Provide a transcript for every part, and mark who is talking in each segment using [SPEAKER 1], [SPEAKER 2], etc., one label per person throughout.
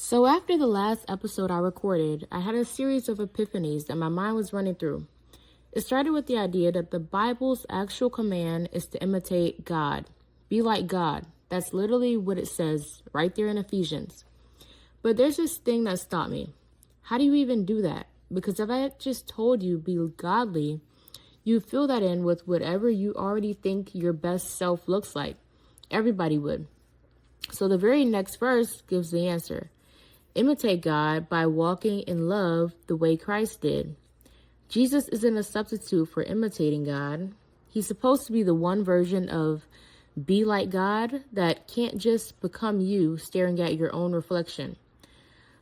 [SPEAKER 1] So after the last episode I recorded, I had a series of epiphanies that my mind was running through. It started with the idea that the Bible's actual command is to imitate God. Be like God. That's literally what it says right there in Ephesians. But there's this thing that stopped me. How do you even do that? Because if I had just told you be godly, you fill that in with whatever you already think your best self looks like. Everybody would. So the very next verse gives the answer. Imitate God by walking in love the way Christ did. Jesus isn't a substitute for imitating God. He's supposed to be the one version of be like God that can't just become you staring at your own reflection.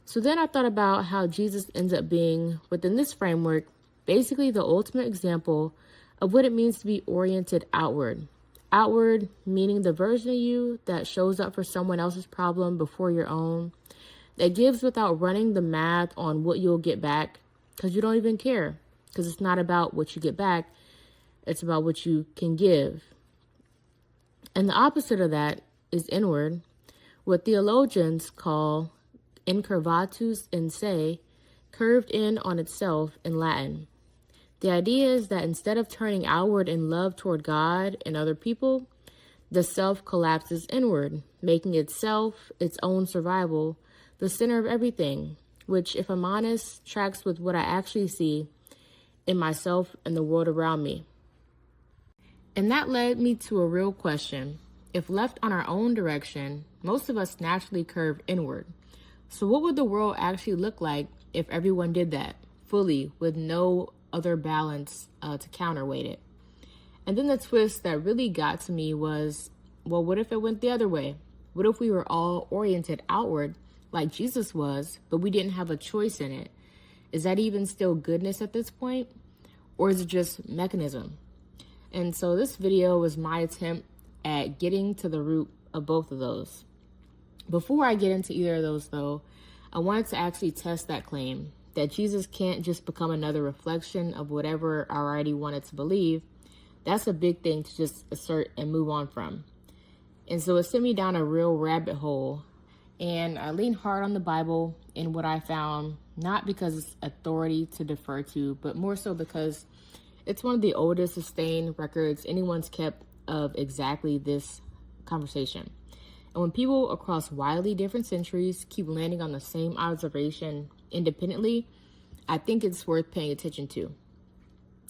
[SPEAKER 1] So then I thought about how Jesus ends up being, within this framework, basically the ultimate example of what it means to be oriented outward. Outward meaning the version of you that shows up for someone else's problem before your own, that gives without running the math on what you'll get back because you don't even care, because it's not about what you get back, it's about what you can give. And the opposite of that is inward, what theologians call incurvatus in se, curved in on itself in Latin. The idea is that instead of turning outward in love toward God and other people, the self collapses inward, making itself, its own survival, the center of everything, which, if I'm honest, tracks with what I actually see in myself and the world around me. And that led me to a real question. If left on our own direction, most of us naturally curve inward. So what would the world actually look like if everyone did that, fully, with no other balance to counterweight it? And then the twist that really got to me was, well, what if it went the other way? What if we were all oriented outward like Jesus was, but we didn't have a choice in it? Is that even still goodness at this point? Or is it just mechanism? And so this video was my attempt at getting to the root of both of those. Before I get into either of those, though, I wanted to actually test that claim that Jesus can't just become another reflection of whatever I already wanted to believe. That's a big thing to just assert and move on from. And so it sent me down a real rabbit hole. And I leaned hard on the Bible in what I found, not because it's authority to defer to, but more so because it's one of the oldest sustained records anyone's kept of exactly this conversation. And when people across widely different centuries keep landing on the same observation independently, I think it's worth paying attention to.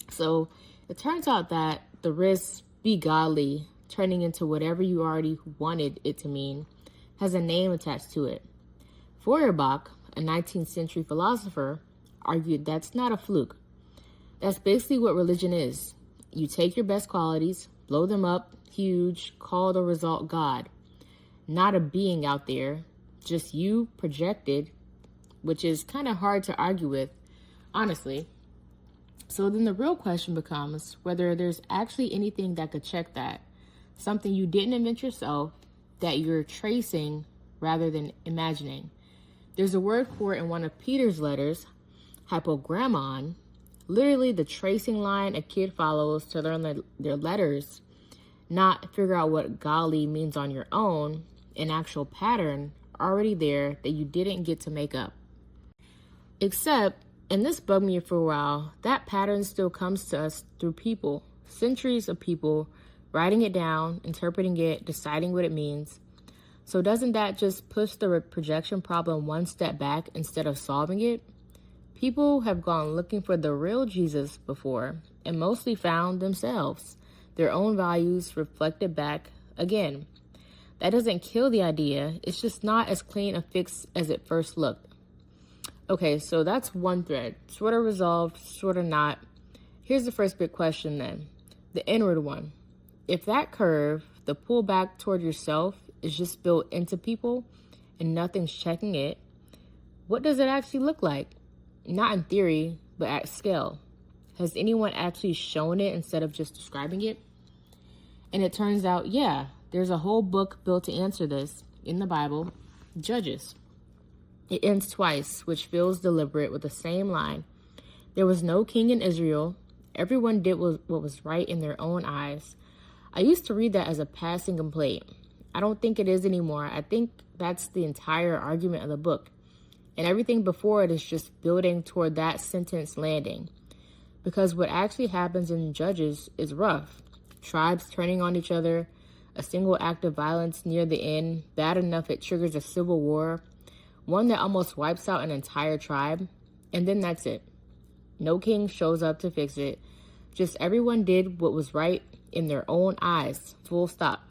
[SPEAKER 1] So it turns out that the risk, be godly, turning into whatever you already wanted it to mean, has a name attached to it. Feuerbach, a 19th century philosopher, argued that's not a fluke. That's basically what religion is. You take your best qualities, blow them up huge, call the result God. Not a being out there, just you projected, which is kind of hard to argue with, honestly. So then the real question becomes whether there's actually anything that could check that. Something you didn't invent yourself, that you're tracing rather than imagining. There's a word for it in one of Peter's letters, Hypogrammon, literally the tracing line a kid follows to learn their letters, not figure out what godly means on your own, an actual pattern already there that you didn't get to make up. Except, and this bugged me for a while, that pattern still comes to us through people, centuries of people writing it down, interpreting it, deciding what it means. So doesn't that just push the projection problem one step back instead of solving it? People have gone looking for the real Jesus before and mostly found themselves, their own values reflected back again. That doesn't kill the idea, it's just not as clean a fix as it first looked. Okay, so that's one thread, sort of resolved, sort of not. Here's the first big question then, the inward one. If that curve, the pull back toward yourself, is just built into people and nothing's checking it, what does it actually look like? Not in theory, but at scale. Has anyone actually shown it instead of just describing it? And it turns out, yeah, there's a whole book built to answer this in the Bible, Judges. It ends twice, which feels deliberate with the same line. There was no king in Israel. Everyone did what was right in their own eyes. I used to read that as a passing complaint. I don't think it is anymore. I think that's the entire argument of the book. And everything before it is just building toward that sentence landing. Because what actually happens in Judges is rough. Tribes turning on each other, a single act of violence near the end, bad enough it triggers a civil war, one that almost wipes out an entire tribe, and then that's it. No king shows up to fix it. Just everyone did what was right in their own eyes, full stop.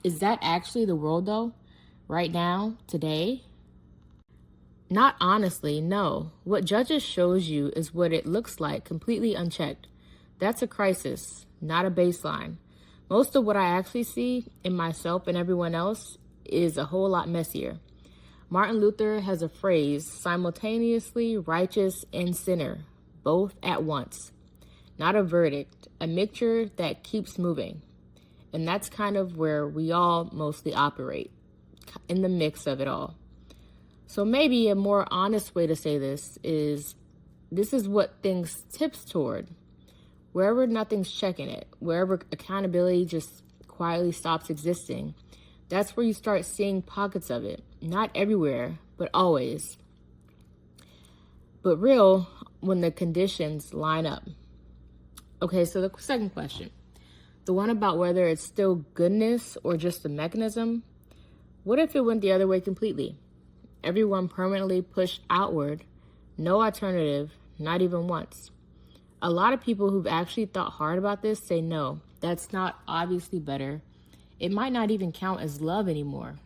[SPEAKER 1] Is that actually the world though? Right now, today? Not honestly, no. What Judges shows you is what it looks like, completely unchecked. That's a crisis, not a baseline. Most of what I actually see in myself and everyone else is a whole lot messier. Martin Luther has a phrase, simultaneously righteous and sinner, both at once. Not a verdict, a mixture that keeps moving. And that's kind of where we all mostly operate, in the mix of it all. So maybe a more honest way to say this is what things tips toward. Wherever nothing's checking it, wherever accountability just quietly stops existing, that's where you start seeing pockets of it. Not everywhere, but always. But real when the conditions line up. Okay, so the second question, the one about whether it's still goodness or just a mechanism. What if it went the other way completely? Everyone permanently pushed outward, no alternative, not even once. A lot of people who've actually thought hard about this say no, that's not obviously better. It might not even count as love anymore.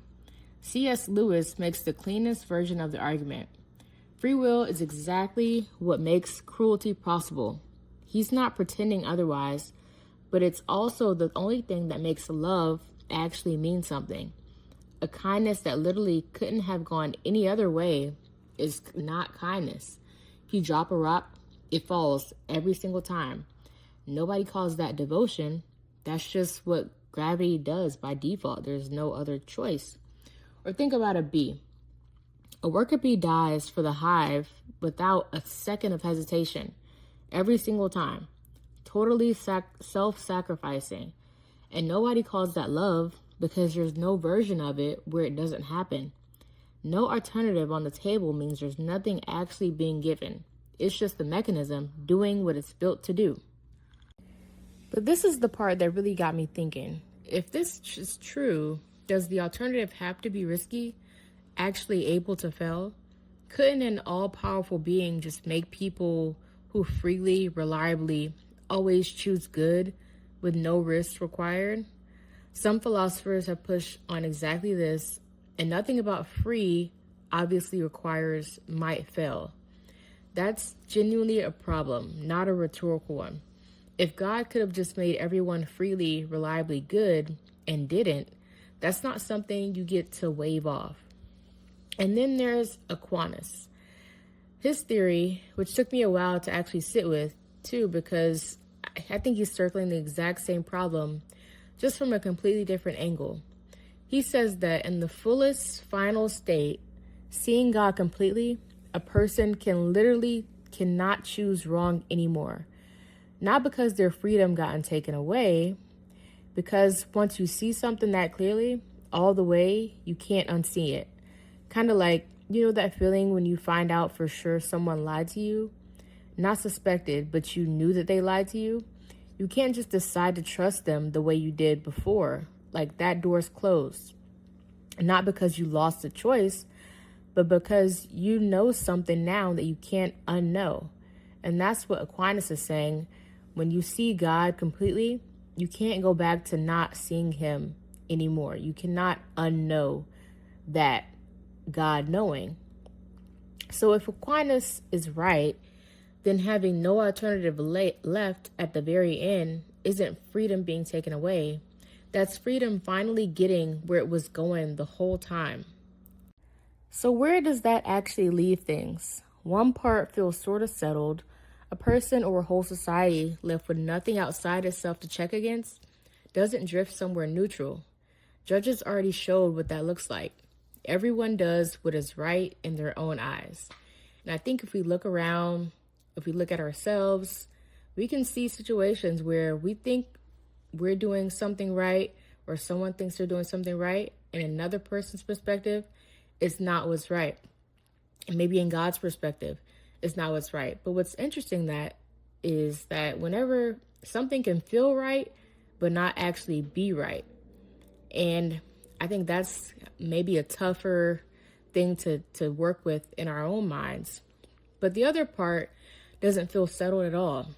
[SPEAKER 1] C.S. Lewis makes the cleanest version of the argument. Free will is exactly what makes cruelty possible. He's not pretending otherwise, but it's also the only thing that makes love actually mean something. A kindness that literally couldn't have gone any other way is not kindness. If you drop a rock, it falls every single time. Nobody calls that devotion. That's just what gravity does by default. There's no other choice. Or think about a bee. A worker bee dies for the hive without a second of hesitation every single time. Totally self-sacrificing. And nobody calls that love because there's no version of it where it doesn't happen. No alternative on the table means there's nothing actually being given. It's just the mechanism doing what it's built to do. But this is the part that really got me thinking. If this is true, does the alternative have to be risky, actually able to fail? Couldn't an all-powerful being just make people who freely, reliably, always choose good with no risks required? Some philosophers have pushed on exactly this, and nothing about free obviously requires might fail. That's genuinely a problem, not a rhetorical one. If God could have just made everyone freely, reliably good and didn't, that's not something you get to wave off. And then there's Aquinas. His theory, which took me a while to actually sit with, too, because I think he's circling the exact same problem, just from a completely different angle. He says that in the fullest final state, seeing God completely, a person cannot choose wrong anymore. Not because their freedom gotten taken away, because once you see something that clearly, all the way, you can't unsee it. Kind of like, you know that feeling when you find out for sure someone lied to you? Not suspected, but you knew that they lied to you? You can't just decide to trust them the way you did before. Like that door's closed. Not because you lost the choice, but because you know something now that you can't unknow. And that's what Aquinas is saying. When you see God completely, you can't go back to not seeing him anymore. You cannot unknow that God knowing. So if Aquinas is right, then having no alternative left at the very end isn't freedom being taken away. That's freedom finally getting where it was going the whole time. So where does that actually leave things? One part feels sort of settled, a person or a whole society left with nothing outside itself to check against doesn't drift somewhere neutral. Judges already showed what that looks like. Everyone does what is right in their own eyes. And I think if we look around, if we look at ourselves, we can see situations where we think we're doing something right or someone thinks they're doing something right, and another person's perspective is not what's right. And maybe in God's perspective, it's not what's right. But what's interesting is that whenever something can feel right, but not actually be right. And I think that's maybe a tougher thing to work with in our own minds. But the other part doesn't feel settled at all.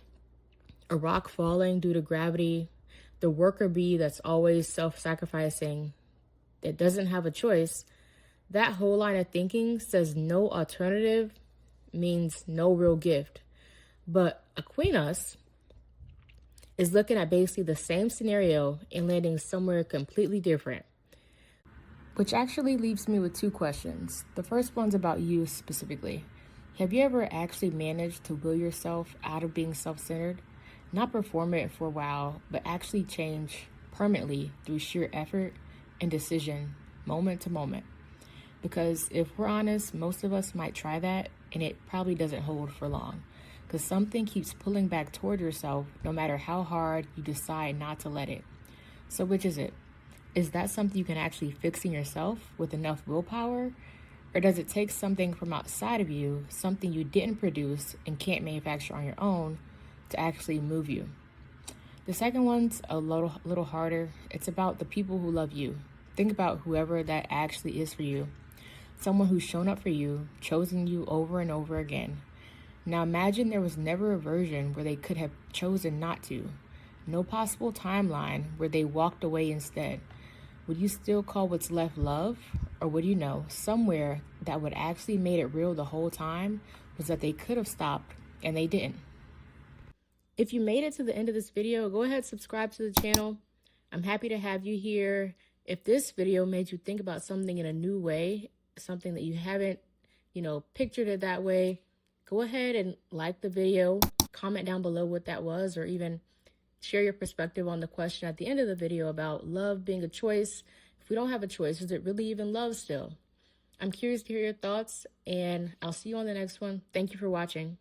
[SPEAKER 1] A rock falling due to gravity, the worker bee that's always self-sacrificing, that doesn't have a choice. That whole line of thinking says no alternative means no real gift. But Aquinas is looking at basically the same scenario and landing somewhere completely different. Which actually leaves me with two questions. The first one's about you specifically. Have you ever actually managed to will yourself out of being self-centered? Not perform it for a while, but actually change permanently through sheer effort and decision, moment to moment. Because if we're honest, most of us might try that, and it probably doesn't hold for long. Because something keeps pulling back toward yourself, no matter how hard you decide not to let it. So which is it? Is that something you can actually fix in yourself with enough willpower? Or does it take something from outside of you, something you didn't produce and can't manufacture on your own, to actually move you? The second one's a little harder. It's about the people who love you. Think about whoever that actually is for you. Someone who's shown up for you, chosen you over and over again. Now imagine there was never a version where they could have chosen not to. No possible timeline where they walked away instead. Would you still call what's left love? Or would you know somewhere that what actually made it real the whole time was that they could have stopped and they didn't? If you made it to the end of this video, go ahead and subscribe to the channel. I'm happy to have you here. If this video made you think about something in a new way, something that you haven't, pictured it that way, go ahead and like the video, comment down below what that was, or even share your perspective on the question at the end of the video about love being a choice. If we don't have a choice, is it really even love still? I'm curious to hear your thoughts, and I'll see you on the next one. Thank you for watching.